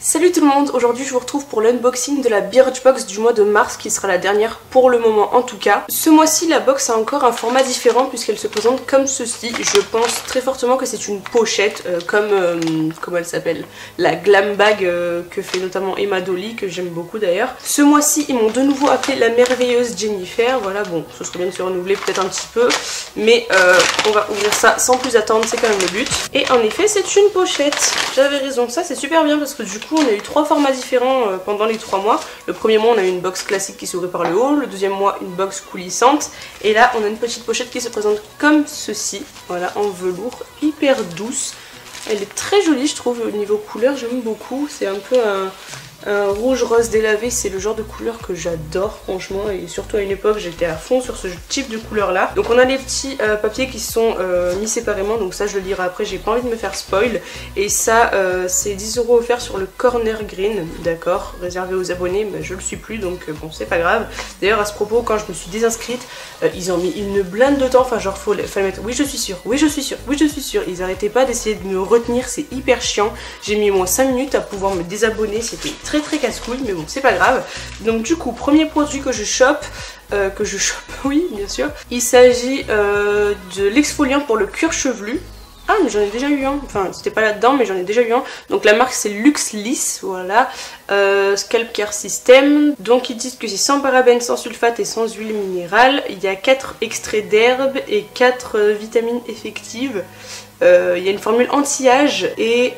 Salut tout le monde, aujourd'hui je vous retrouve pour l'unboxing de la Birchbox du mois de mars qui sera la dernière pour le moment en tout cas. Ce mois-ci la box a encore un format différent puisqu'elle se présente comme ceci. Je pense très fortement que c'est une pochette comme, comment elle s'appelle, la glam bag que fait notamment Emma Dolly, que j'aime beaucoup d'ailleurs. Ce mois-ci ils m'ont de nouveau appelé la merveilleuse Jennifer, voilà bon ce serait bien de se renouveler peut-être un petit peu. Mais on va ouvrir ça sans plus attendre, c'est quand même le but. Et en effet c'est une pochette, j'avais raison, ça c'est super bien parce que du coup on a eu 3 formats différents pendant les 3 mois. Le premier mois on a eu une box classique qui s'ouvrait par le haut, le deuxième mois une box coulissante, et là on a une petite pochette qui se présente comme ceci, voilà, en velours, hyper douce. Elle est très jolie je trouve, au niveau couleur j'aime beaucoup, c'est un peu un rouge rose délavé, c'est le genre de couleur que j'adore franchement, et surtout à une époque j'étais à fond sur ce type de couleur là. Donc on a les petits papiers qui sont mis séparément, donc ça je le lirai après, j'ai pas envie de me faire spoil. Et ça c'est 10 € offerts sur le Corner Green, d'accord, réservé aux abonnés, mais je le suis plus donc bon c'est pas grave. D'ailleurs à ce propos quand je me suis désinscrite ils ont mis une blinde de temps, enfin genre fallait mettre oui je suis sûre, oui je suis sûre, oui je suis sûre. Ils arrêtaient pas d'essayer de me retenir, c'est hyper chiant. J'ai mis au moins 5 minutes à pouvoir me désabonner, c'était très casse-couille, mais bon c'est pas grave. Donc du coup premier produit que je chope, oui bien sûr, il s'agit de l'exfoliant pour le cuir chevelu. Ah mais j'en ai déjà eu un, enfin c'était pas là-dedans mais j'en ai déjà eu un. Donc la marque c'est Luxlys, voilà, Scalp Care System. Donc ils disent que c'est sans parabènes, sans sulfate et sans huile minérale. Il y a 4 extraits d'herbe et 4 vitamines effectives. Il y a une formule anti-âge et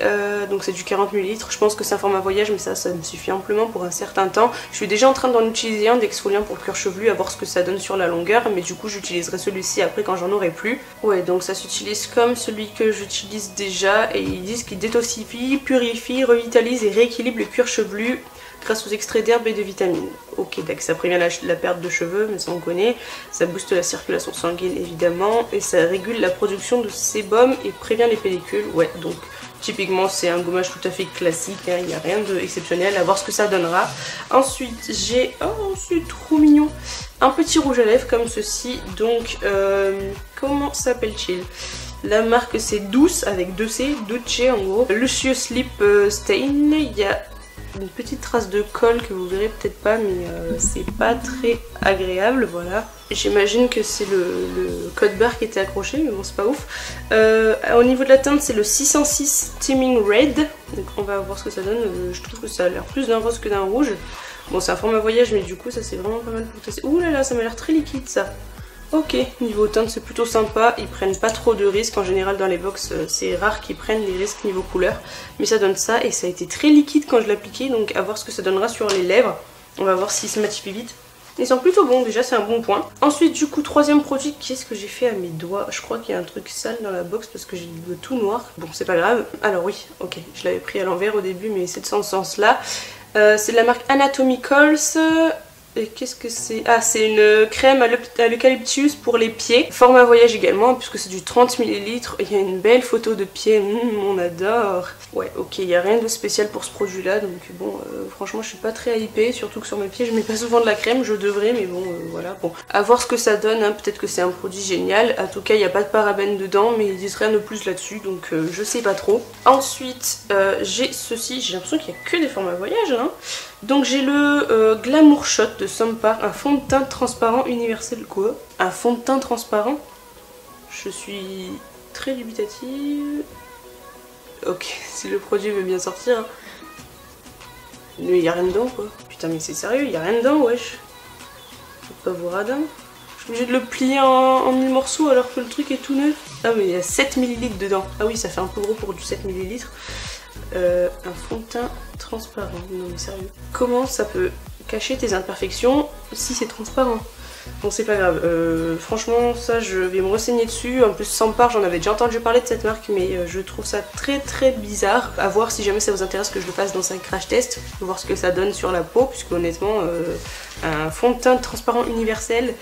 donc c'est du 40 ml. Je pense que c'est un format voyage mais ça me suffit amplement pour un certain temps. Je suis déjà en train d'en utiliser un d'exfoliant pour le cuir chevelu, à voir ce que ça donne sur la longueur, mais du coup j'utiliserai celui-ci après quand j'en aurai plus. Ouais, donc ça s'utilise comme celui que j'utilise déjà et ils disent qu'il détoxifie, purifie, revitalise et rééquilibre le cuir chevelu grâce aux extraits d'herbe et de vitamines. Ok, d'accord, ça prévient la perte de cheveux, mais ça on connaît. Ça booste la circulation sanguine évidemment, et ça régule la production de sébum et prévient les pellicules. Ouais, donc typiquement c'est un gommage tout à fait classique, hein, il n'y a rien d'exceptionnel, à voir ce que ça donnera. Ensuite j'ai, oh c'est trop mignon, un petit rouge à lèvres comme ceci, donc comment s'appelle-t-il? La marque c'est Douce avec 2 C, Duce en gros. Lucious Lip Stain, il y a une petite trace de colle que vous verrez peut-être pas, mais c'est pas très agréable, voilà. J'imagine que c'est le code barre qui était accroché, mais bon c'est pas ouf. Au niveau de la teinte c'est le 606 Teaming Red, donc on va voir ce que ça donne. Je trouve que ça a l'air plus d'un rose que d'un rouge. Bon c'est un format voyage mais du coup ça c'est vraiment pas mal pour tester. Ouh là là, ça m'a l'air très liquide ça. Ok, niveau teinte c'est plutôt sympa, ils prennent pas trop de risques, en général dans les box c'est rare qu'ils prennent des risques niveau couleur, mais ça donne ça et ça a été très liquide quand je l'appliquais, donc à voir ce que ça donnera sur les lèvres, on va voir s'ils se matifient vite. Ils sont plutôt bons, déjà c'est un bon point. Ensuite du coup troisième produit, qu'est-ce que j'ai fait à mes doigts? Je crois qu'il y a un truc sale dans la box parce que j'ai le doigt tout noir, bon c'est pas grave. Alors oui, ok, je l'avais pris à l'envers au début mais c'est dans ce sens là. C'est de la marque Anatomicals. Et qu'est-ce que c'est? Ah, c'est une crème à l'eucalyptus pour les pieds. Format voyage également, puisque c'est du 30 ml. Il y a une belle photo de pied, on adore. Ouais, ok, il n'y a rien de spécial pour ce produit-là, donc bon, franchement, je suis pas très hypée, surtout que sur mes pieds, je mets pas souvent de la crème, je devrais, mais bon, voilà. Bon, à voir ce que ça donne, hein. Peut-être que c'est un produit génial. En tout cas, il n'y a pas de parabènes dedans, mais ils disent rien de plus là-dessus, donc je sais pas trop. Ensuite, j'ai ceci, j'ai l'impression qu'il n'y a que des formats voyage, hein. Donc j'ai le Glamour Shot de Sampar, un fond de teint transparent universel. Quoi? Un fond de teint transparent? Je suis très dubitative. Ok, si le produit veut bien sortir. Hein. Mais il n'y a rien dedans quoi. Putain mais c'est sérieux, il n'y a rien dedans wesh. Faut pas vous radin. Je suis obligée de le plier en 1000 morceaux alors que le truc est tout neuf. Ah mais il y a 7 ml dedans. Ah oui ça fait un peu gros pour du 7 ml. Un fond de teint transparent, non mais sérieux. Comment ça peut cacher tes imperfections si c'est transparent? Bon c'est pas grave, franchement ça je vais me renseigner dessus. En plus Sampar j'en avais déjà entendu parler de cette marque mais je trouve ça très bizarre. À voir si jamais ça vous intéresse que je le fasse dans un crash test, voir ce que ça donne sur la peau, puisque honnêtement un fond de teint transparent universel,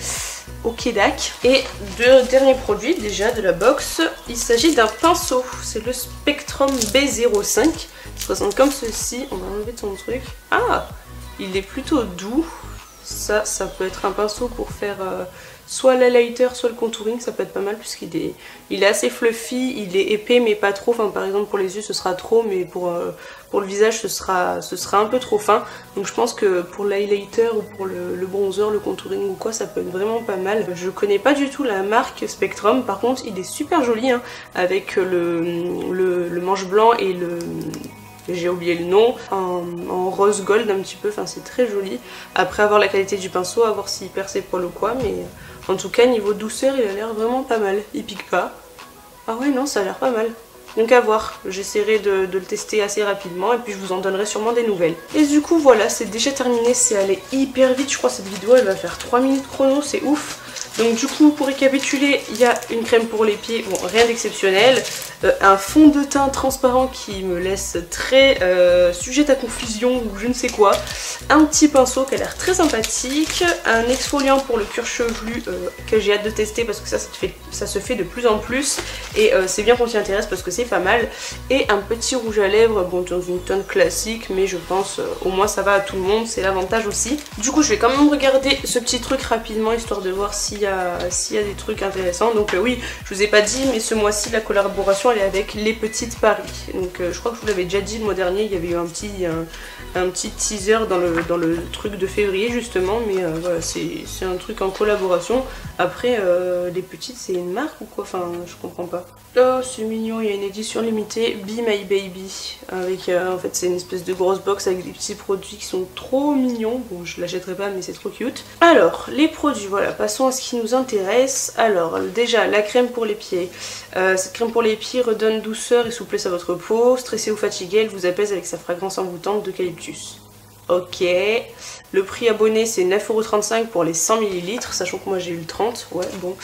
ok dac. Et deux derniers produits déjà de la box, il s'agit d'un pinceau, c'est le Spectrum B05, qui se présente comme ceci. On va enlever ton truc. Ah, il est plutôt doux. Ça peut être un pinceau pour faire soit l'highlighter, soit le contouring, ça peut être pas mal puisqu'il est assez fluffy, il est épais mais pas trop. Enfin, par exemple pour les yeux ce sera trop, mais pour le visage ce sera un peu trop fin. Donc je pense que pour l'highlighter ou pour le bronzer, le contouring ou quoi, ça peut être vraiment pas mal. Je connais pas du tout la marque Spectrum, par contre il est super joli hein, avec le manche blanc et j'ai oublié le nom, en rose gold un petit peu, enfin c'est très joli. Après avoir la qualité du pinceau, à voir s'il perd ses poils ou quoi, mais en tout cas niveau douceur il a l'air vraiment pas mal, il pique pas. Ah ouais non, ça a l'air pas mal. Donc à voir, j'essaierai de le tester assez rapidement et puis je vous en donnerai sûrement des nouvelles. Et du coup voilà, c'est déjà terminé, c'est allé hyper vite, je crois cette vidéo elle va faire 3 minutes chrono, c'est ouf. Donc du coup pour récapituler, il y a une crème pour les pieds, bon rien d'exceptionnel, un fond de teint transparent qui me laisse très sujette à confusion ou je ne sais quoi, un petit pinceau qui a l'air très sympathique, un exfoliant pour le cuir chevelu que j'ai hâte de tester parce que ça se fait de plus en plus et c'est bien qu'on s'y intéresse parce que c'est pas mal, et un petit rouge à lèvres, bon dans une tonne classique mais je pense au moins ça va à tout le monde, c'est l'avantage aussi. Du coup je vais quand même regarder ce petit truc rapidement histoire de voir s'il y a des trucs intéressants. Donc oui, je vous ai pas dit mais ce mois-ci la collaboration elle est avec Les Petites Paris. Donc je crois que je vous l'avais déjà dit le mois dernier, il y avait eu un petit teaser dans le truc de février justement, mais voilà, c'est un truc en collaboration. Après Les Petites c'est une marque ou quoi, enfin je comprends pas. Oh c'est mignon, il y a une édition limitée Be My Baby avec en fait c'est une espèce de grosse box avec des petits produits qui sont trop mignons. Bon je l'achèterai pas mais c'est trop cute. Alors les produits, voilà, passons à ce qui nous intéresse. Alors déjà la crème pour les pieds. Cette crème pour les pieds redonne douceur et souplesse à votre peau. Stressée ou fatiguée, elle vous apaise avec sa fragrance envoûtante d'eucalyptus. Ok, le prix abonné c'est 9,35 € pour les 100 ml, sachant que moi j'ai eu le 30, ouais bon.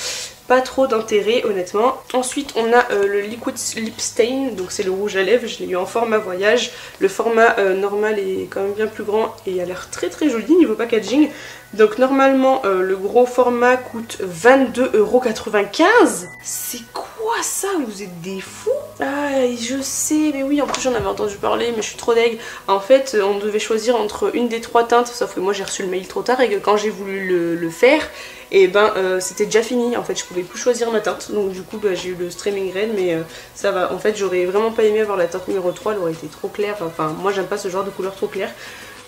Pas trop d'intérêt honnêtement. Ensuite on a le Liquid Lip Stain, donc c'est le rouge à lèvres, je l'ai eu en format voyage. Le format normal est quand même bien plus grand et il a l'air très très joli niveau packaging. Donc normalement le gros format coûte 22,95 €. C'est quoi ça? Vous êtes des fous? Ah je sais, mais oui en plus j'en avais entendu parler mais je suis trop deg. En fait on devait choisir entre une des 3 teintes, sauf que moi j'ai reçu le mail trop tard et que quand j'ai voulu le faire, et ben c'était déjà fini en fait, je pouvais plus choisir ma teinte. Donc du coup bah, j'ai eu le Streaming Red, mais ça va. En fait j'aurais vraiment pas aimé avoir la teinte numéro 3, elle aurait été trop claire. Enfin moi j'aime pas ce genre de couleur trop claire.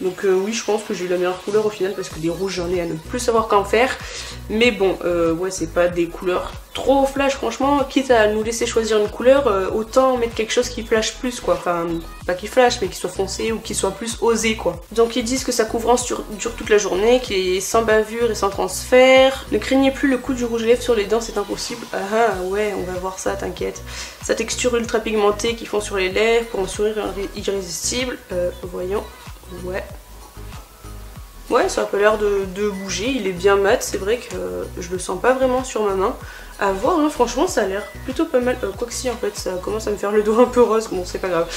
Donc oui je pense que j'ai eu la meilleure couleur au final parce que des rouges j'en ai à ne plus savoir qu'en faire. Mais bon ouais c'est pas des couleurs trop flash franchement, quitte à nous laisser choisir une couleur, autant mettre quelque chose qui flash plus quoi. Enfin pas qui flash mais qui soit foncé ou qui soit plus osé quoi. Donc ils disent que sa couvrance dure toute la journée, qu'il est sans bavure et sans transfert. Ne craignez plus le coup du rouge à lèvres sur les dents, c'est impossible. Ah ouais on va voir ça, t'inquiète. Sa texture ultra pigmentée qui fond sur les lèvres pour un sourire irrésistible. Voyons. Ouais, ça a pas l'air de bouger, il est bien mat, c'est vrai que je le sens pas vraiment sur ma main. À voir, hein, franchement ça a l'air plutôt pas mal. Quoique si en fait ça commence à me faire le dos un peu rose, bon c'est pas grave.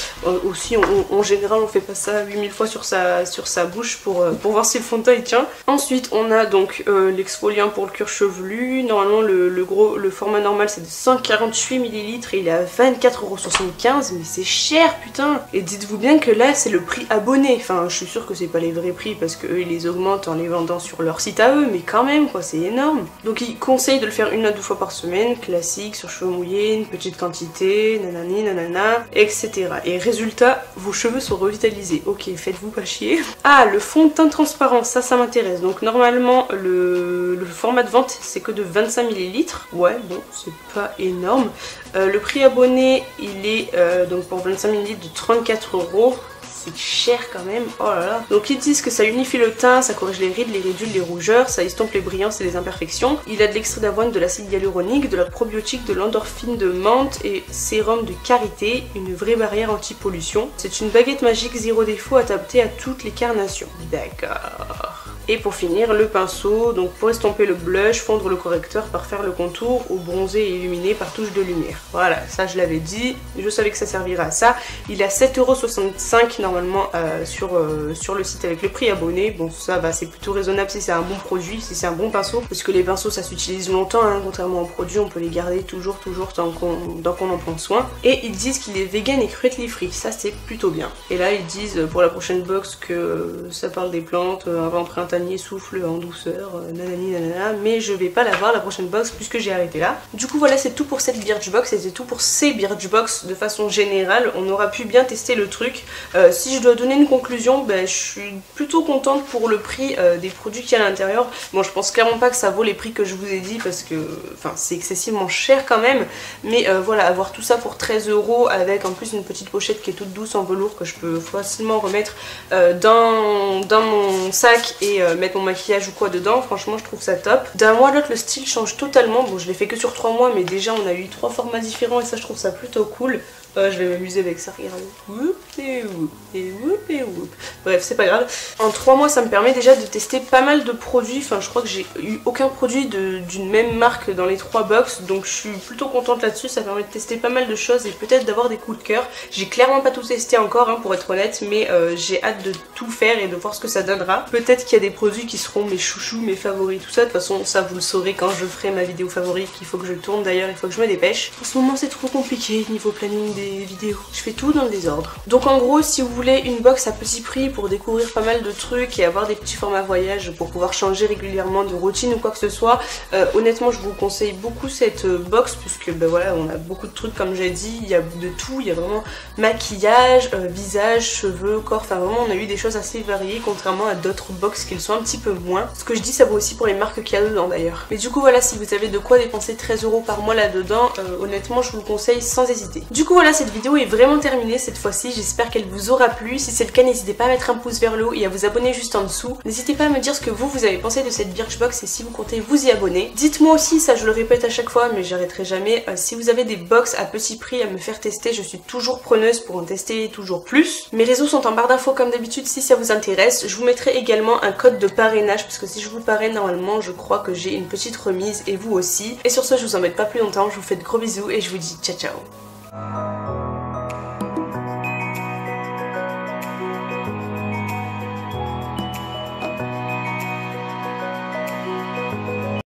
Aussi en général on fait pas ça 8000 fois sur sa bouche pour voir si le fond de teint il tient. Ensuite on a donc l'exfoliant pour le cuir chevelu. Normalement le format normal c'est de 148 ml et il est à 24,75 €, mais c'est cher putain. Et dites-vous bien que là c'est le prix abonné, enfin je suis sûre que c'est pas les vrais prix parce que eux ils les augmentent en les vendant sur leur site à eux, mais quand même quoi, c'est énorme. Donc ils conseillent de le faire 1 à 2 fois par semaine, classique, sur cheveux mouillés, une petite quantité, nanani, nanana, etc. Et résultat, vos cheveux sont revitalisés. Ok, faites-vous pas chier. Ah, le fond de teint transparent, ça m'intéresse. Donc normalement, le format de vente, c'est que de 25 ml. Ouais, bon, c'est pas énorme. Le prix abonné, il est donc pour 25 ml de 34 €. C'est cher quand même, oh là là. Donc ils disent que ça unifie le teint, ça corrige les rides, les ridules, les rougeurs, ça estompe les brillances et les imperfections. Il a de l'extrait d'avoine, de l'acide hyaluronique, de la probiotique, de l'endorphine de menthe et sérum de karité, une vraie barrière anti-pollution. C'est une baguette magique zéro défaut adaptée à toutes les carnations. D'accord. Et pour finir, le pinceau, donc pour estomper le blush, fondre le correcteur, parfaire le contour ou bronzer et illuminer par touche de lumière. Voilà, ça je l'avais dit, je savais que ça servirait à ça. Il est à 7,65 € normalement sur le site avec le prix abonné. Bon ça va, c'est plutôt raisonnable si c'est un bon produit, si c'est un bon pinceau. Parce que les pinceaux ça s'utilise longtemps, hein, contrairement aux produits, on peut les garder toujours tant qu'on en prend soin. Et ils disent qu'il est vegan et cruelty free, ça c'est plutôt bien. Et là ils disent pour la prochaine box que ça parle des plantes, invent printemps printanier souffle en douceur, nanani nanana, mais je vais pas l'avoir la prochaine box puisque j'ai arrêté là. Du coup voilà, c'est tout pour cette Birchbox et c'est tout pour ces Birchbox de façon générale. On aura pu bien tester le truc. Si je dois donner une conclusion, je suis plutôt contente pour le prix des produits qu'il y a à l'intérieur. Bon, je pense clairement pas que ça vaut les prix que je vous ai dit parce que c'est excessivement cher quand même, mais voilà, avoir tout ça pour 13 € avec en plus une petite pochette qui est toute douce en velours que je peux facilement remettre dans mon sac et mettre mon maquillage ou quoi dedans, franchement je trouve ça top. D'un mois à l'autre le style change totalement. Bon, je l'ai fait que sur 3 mois, mais déjà on a eu 3 formats différents et ça je trouve ça plutôt cool. Je vais m'amuser avec ça, regardez. Whoop et whoop et whoop et whoop. Bref, c'est pas grave. En 3 mois, ça me permet déjà de tester pas mal de produits. Enfin, je crois que j'ai eu aucun produit d'une même marque dans les 3 box. Donc je suis plutôt contente là-dessus. Ça permet de tester pas mal de choses et peut-être d'avoir des coups de cœur. J'ai clairement pas tout testé encore, hein, pour être honnête. Mais j'ai hâte de tout faire et de voir ce que ça donnera. Peut-être qu'il y a des produits qui seront mes chouchous, mes favoris, tout ça. De toute façon, ça vous le saurez quand je ferai ma vidéo favorite. Il faut que je tourne d'ailleurs, il faut que je me dépêche. En ce moment, c'est trop compliqué niveau planning des vidéos. Je fais tout dans le désordre. Donc en gros, si vous voulez une box à petit prix pour découvrir pas mal de trucs et avoir des petits formats voyage pour pouvoir changer régulièrement de routine ou quoi que ce soit, honnêtement je vous conseille beaucoup cette box puisque voilà, on a beaucoup de trucs comme j'ai dit, il y a de tout, il y a vraiment maquillage, visage, cheveux, corps, enfin vraiment on a eu des choses assez variées contrairement à d'autres box qui le sont un petit peu moins. Ce que je dis ça vaut aussi pour les marques qu'il y a dedans d'ailleurs. Mais du coup voilà, si vous avez de quoi dépenser 13 € par mois là-dedans, honnêtement je vous le conseille sans hésiter. Du coup voilà, cette vidéo est vraiment terminée cette fois-ci, j'espère qu'elle vous aura plu. Si c'est le cas, n'hésitez pas à mettre un pouce vers le haut et à vous abonner juste en dessous. N'hésitez pas à me dire ce que vous avez pensé de cette Birchbox et si vous comptez vous y abonner. Dites-moi aussi, ça je le répète à chaque fois mais j'arrêterai jamais, si vous avez des box à petit prix à me faire tester, je suis toujours preneuse pour en tester toujours plus. Mes réseaux sont en barre d'infos comme d'habitude si ça vous intéresse. Je vous mettrai également un code de parrainage parce que si je vous parraine normalement je crois que j'ai une petite remise et vous aussi. Et sur ce, je vous embête pas plus longtemps, je vous fais de gros bisous et je vous dis ciao ciao.